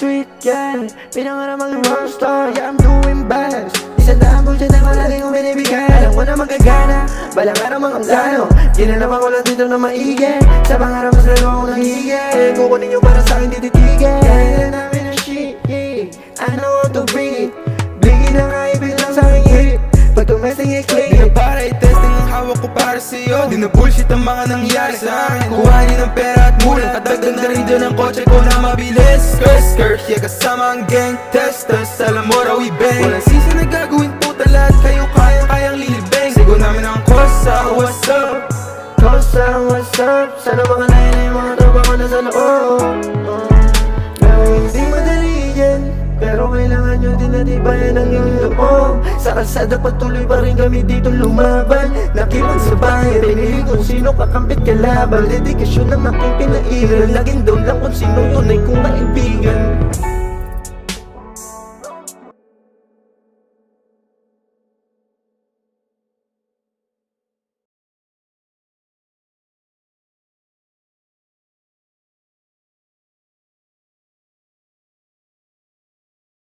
sweet, yeah. Pinangarap maging rockstar, yeah, I'm doing best. Isang daang bullshit na ko lagi kong binibigay. Alam ko na magagana, balang araw mga plano. Ginanaman ko lang dito na maigi. Sa pangarap mas lalo ako nahihigit. Kukunin nyo para sa'kin tititigil. Kaya namin ang shit, yeah. I know how to bring it. Bigin na nga ibig lang sa'king hit. Pag tumesting i-click, Di na para i-testing ang hawak ko para sa'yo. Di na bullshit ang mga nangyari sa akin. Kuhanin ng pera at mula at dagdag na rin dyan ang kotse ko na mabilis. Skirt, yeah, kasama ang gang testers. Alam mo raw i-bang. Walang sisi na gagawin puta, lahat kayo kayang lilibeng. Sigo namin ang kosa, what's up? Kosa, what's up? Sana makalayan na yung mga tropa ko na sa loob. Hindi madali yan, pero kailangan nyo din natibayan ang iyong loob. Sa kalsada patuloy pa rin kami dito lumaban. Nakipagsabayan, pinili kung sino kakampit kalaban. Dedikasyon ng aking pinairan, laging down lang kung sino tunay kong kaibigan.